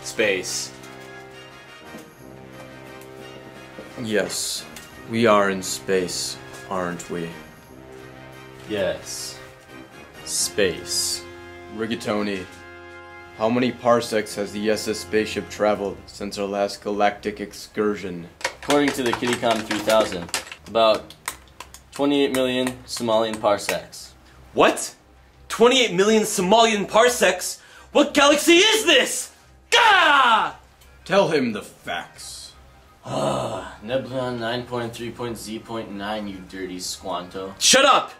Space. Yes, we are in space, aren't we? Yes. Space. Rigatoni, how many parsecs has the SS spaceship traveled since our last galactic excursion? According to the KittyCon 3000, about 28 million Somalian parsecs. What? 28 million Somalian parsecs? What galaxy is this? Gah! Tell him the facts. Nebula 9.3.Z.9, you dirty squanto. Shut up!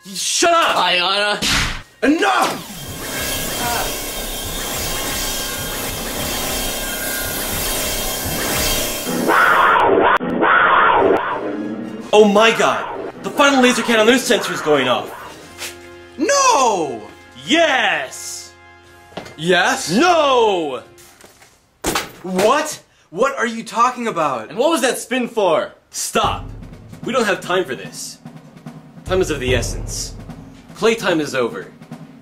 Shut up! Ayana! Enough! Oh my god! The final laser cat on Earth sensor is going off! No! Yes! Yes? No! What? What are you talking about? And what was that spin for? Stop! We don't have time for this. Time is of the essence. Playtime is over.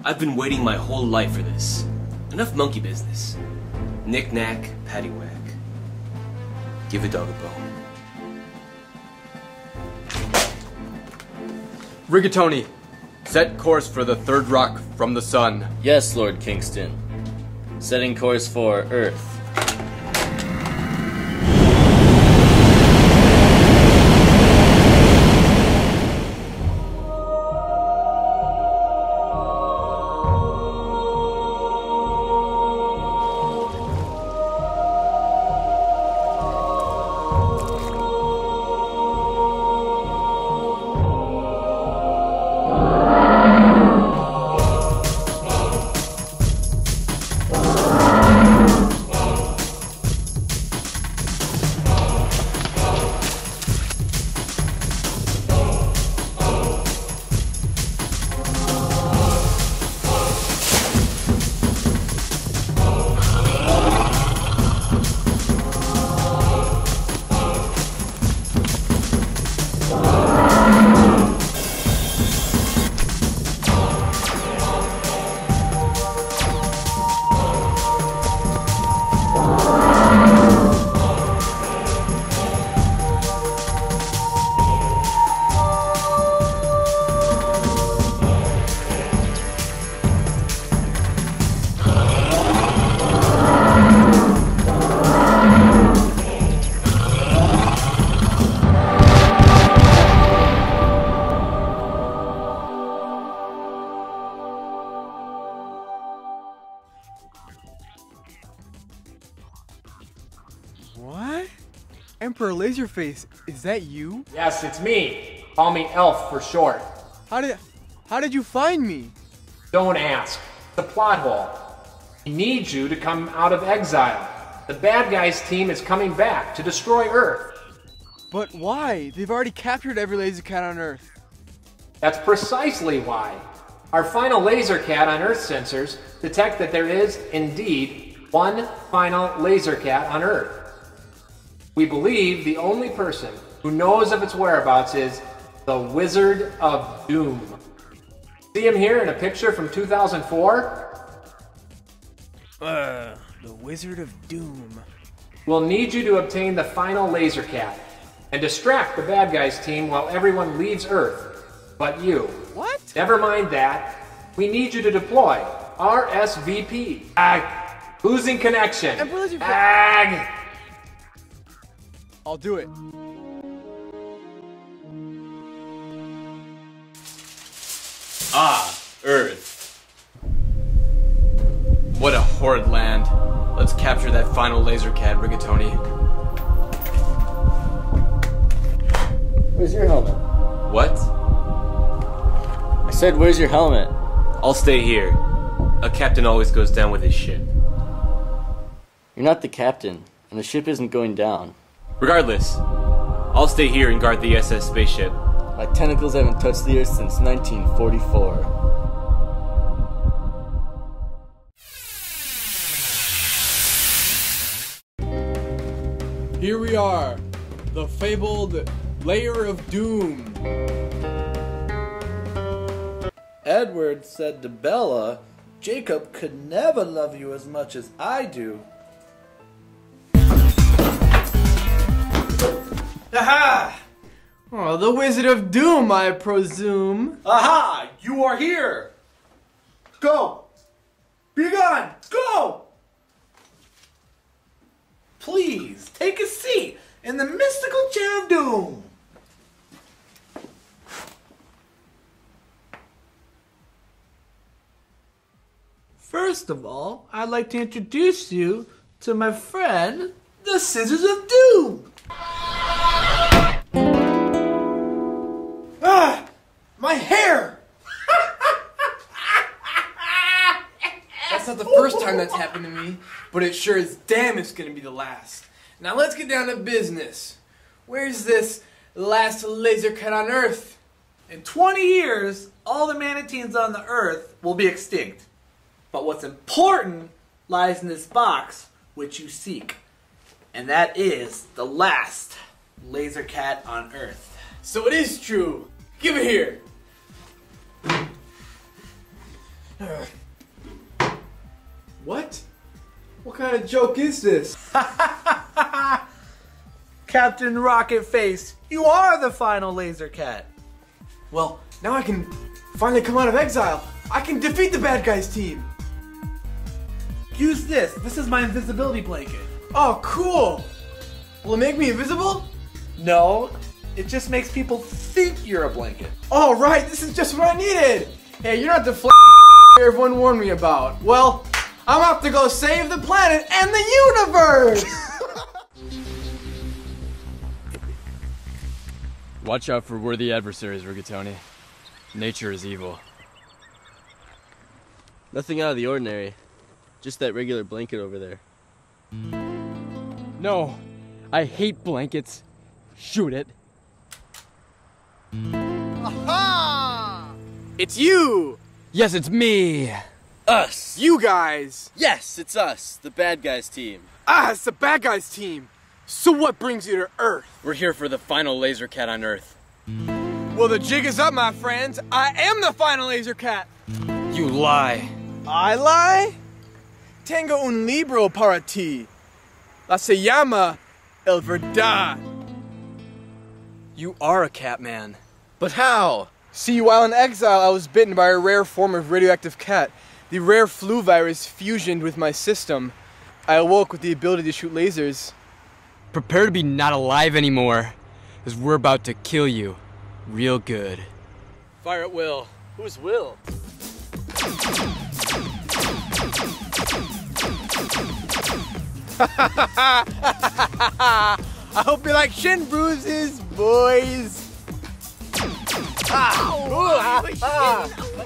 I've been waiting my whole life for this. Enough monkey business. Knick-knack, paddywhack. Give a dog a bone. Rigatoni, set course for the third rock from the sun. Yes, Lord Kingston. Setting course for Earth. What? Emperor Laserface, is that you? Yes, it's me. Call me Elf for short. How did you find me? Don't ask. The plot hole. He needs you to come out of exile. The bad guys' team is coming back to destroy Earth. But why? They've already captured every laser cat on Earth. That's precisely why. Our final laser cat on Earth sensors detect that there is, indeed, one final laser cat on Earth. We believe the only person who knows of its whereabouts is the Wizard of Doom. See him here in a picture from 2004? The Wizard of Doom. We'll need you to obtain the final laser cat and distract the bad guys team while everyone leaves Earth, but you. What? Never mind that. We need you to deploy RSVP. Losing connection. Emperor Laserface. Ag. I'll do it. Earth. What a horrid land. Let's capture that final laser cat, Rigatoni. Where's your helmet? What? I said, where's your helmet? I'll stay here. A captain always goes down with his ship. You're not the captain, and the ship isn't going down. Regardless, I'll stay here and guard the SS spaceship. My tentacles haven't touched the Earth since 1944. Here we are, the fabled Layer of Doom. Edward said to Bella, Jacob could never love you as much as I do. Aha! Oh, the Wizard of Doom, I presume. Aha! You are here! Go! Be gone! Go! Please, take a seat in the mystical chair of doom. First of all, I'd like to introduce you to my friend, the Scissors of Doom. Ah! My hair! That's not the first time that's happened to me, but it sure is damn it's gonna be the last. Now let's get down to business. Where's this last laser cat on Earth? In 20 years, all the manatees on the Earth will be extinct. But what's important lies in this box which you seek. And that is the last laser cat on Earth. So it is true. Give it here. What? What kind of joke is this? Captain Rocket Face, you are the final laser cat. Well, now I can finally come out of exile. I can defeat the bad guys team. Use this. This is my invisibility blanket. Oh, cool. Will it make me invisible? No, it just makes people think you're a blanket. All right, this is just what I needed. Hey, you're not the everyone warned me about. Well, I'm off to go save the planet and the universe. Watch out for worthy adversaries, Rigatoni. Nature is evil. Nothing out of the ordinary. Just that regular blanket over there. No, I hate blankets. Shoot it. Aha! It's you! Yes, it's me! Us! You guys! Yes, it's us, the bad guys team. Ah, it's the bad guys team. So what brings you to Earth? We're here for the final laser cat on Earth. Well, the jig is up, my friends. I am the final laser cat. You lie. I lie? Tengo un libro para ti. La se llama El Verdad. You are a cat man. But how? See, while in exile, I was bitten by a rare form of radioactive cat. The rare flu virus fusioned with my system. I awoke with the ability to shoot lasers. Prepare to be not alive anymore, because we're about to kill you. Real good. Fire at will. Who's Will? I hope you like shin bruises, boys. Oh,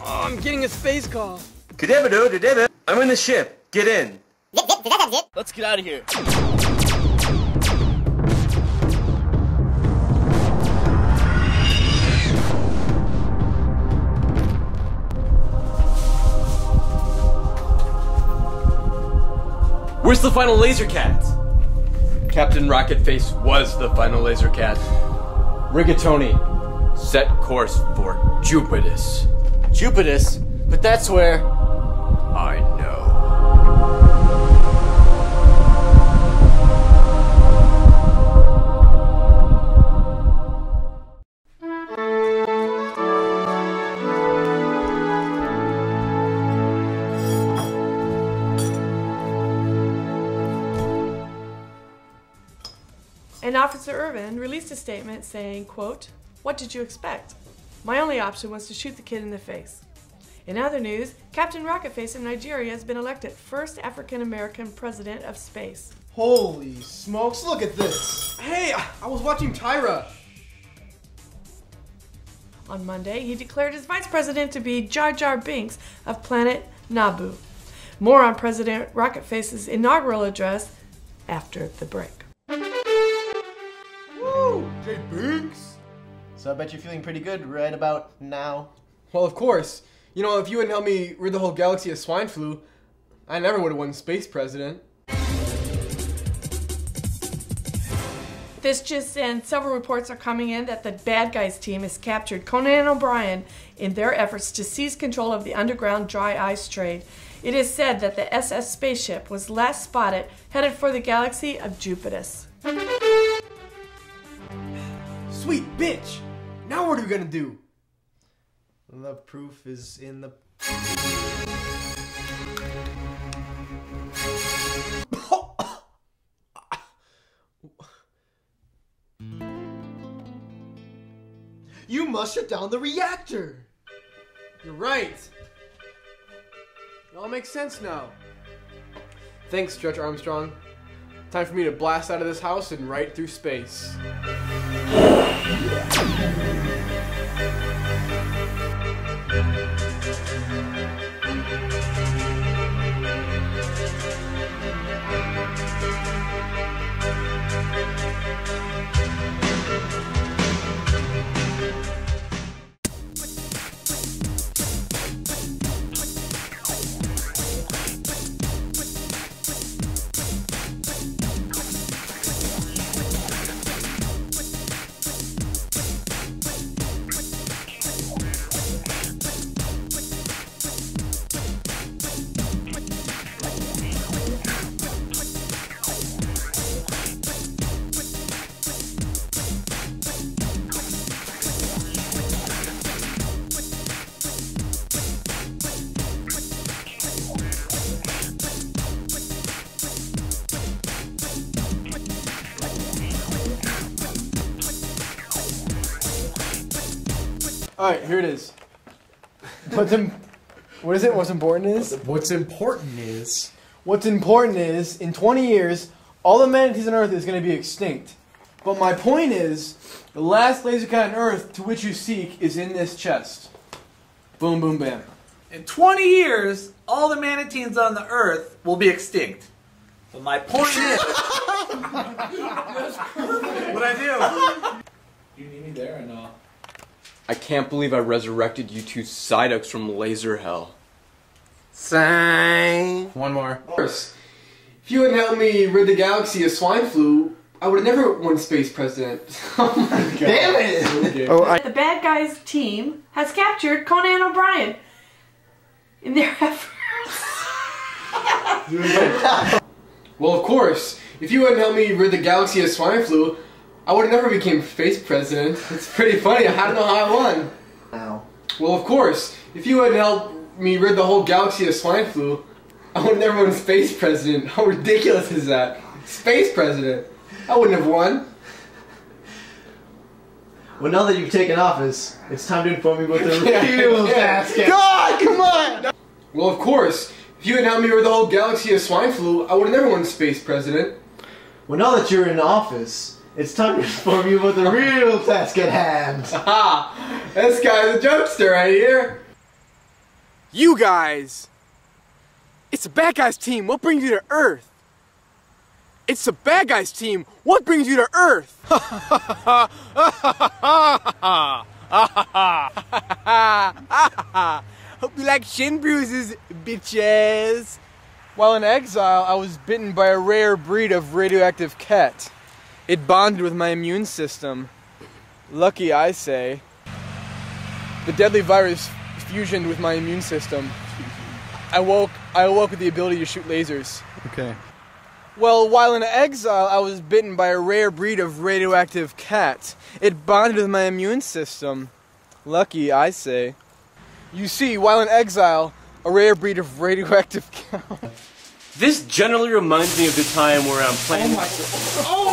I'm getting a space call. I'm in the ship. Get in. Let's get out of here. Where's the final laser cat? Captain Rocketface was the final laser cat. Rigatoni, set course for Jupiter. Jupiter? But that's where... I know. And Officer Irvin released a statement saying, quote, "What did you expect? My only option was to shoot the kid in the face." In other news, Captain Rocketface of Nigeria has been elected first African-American president of space. Holy smokes, look at this. Hey, I was watching Tyra. On Monday, he declared his vice president to be Jar Jar Binks of planet Naboo. More on President Rocketface's inaugural address after the break. Woo! Jay Binks! So I bet you're feeling pretty good right about now. Well, of course. You know, if you wouldn't help me rid the whole galaxy of swine flu, I never would have won space president. This just in, several reports are coming in that the bad guys team has captured Conan O'Brien in their efforts to seize control of the underground dry ice trade. It is said that the SS spaceship was last spotted headed for the galaxy of Jupitus. Sweet bitch! Now what are we gonna do? The proof is in the... You must shut down the reactor! You're right. It all makes sense now. Thanks, Stretch Armstrong. Time for me to blast out of this house and right through space. Alright, here it is. What is it? What's important is? What's important is, in 20 years, all the manatees on Earth is going to be extinct. But my point is, the last laser cat on Earth to which you seek is in this chest. Boom, boom, bam. In 20 years, all the manatees on the Earth will be extinct. But my point is... What'd I do? You need me there or no? I can't believe I resurrected you two Psyducks from laser hell. Sang. one more. Of course. If you hadn't helped me rid the galaxy of swine flu, I would have never won space president. Oh my god. Damn it! Okay. The bad guys team has captured Conan O'Brien in their efforts. Well, of course. If you hadn't helped me rid the galaxy of swine flu, I would have never became space president. It's pretty funny. I don't know how I won. Ow. Well, of course. If you hadn't helped me rid the whole galaxy of swine flu, I would have never been space president. How ridiculous is that? Space president. I wouldn't have won. Well, now that you've taken office, it's time to inform me what the real task is. God, come on! Well, of course. If you hadn't helped me rid the whole galaxy of swine flu, I would have never won space president. Well, now that you're in office, it's time to inform you about the real task at hand. Aha! This guy's a jokester right here. You guys! It's the bad guys team. What brings you to Earth? It's the bad guys team. What brings you to Earth? Hope you like shin bruises, bitches. While in exile, I was bitten by a rare breed of radioactive cat. It bonded with my immune system. Lucky, I say. The deadly virus fusioned with my immune system. I awoke with the ability to shoot lasers. Okay. Well, while in exile, I was bitten by a rare breed of radioactive cat. It bonded with my immune system. Lucky, I say. You see, while in exile, a rare breed of radioactive cat. This generally reminds me of the time where I'm playing. Oh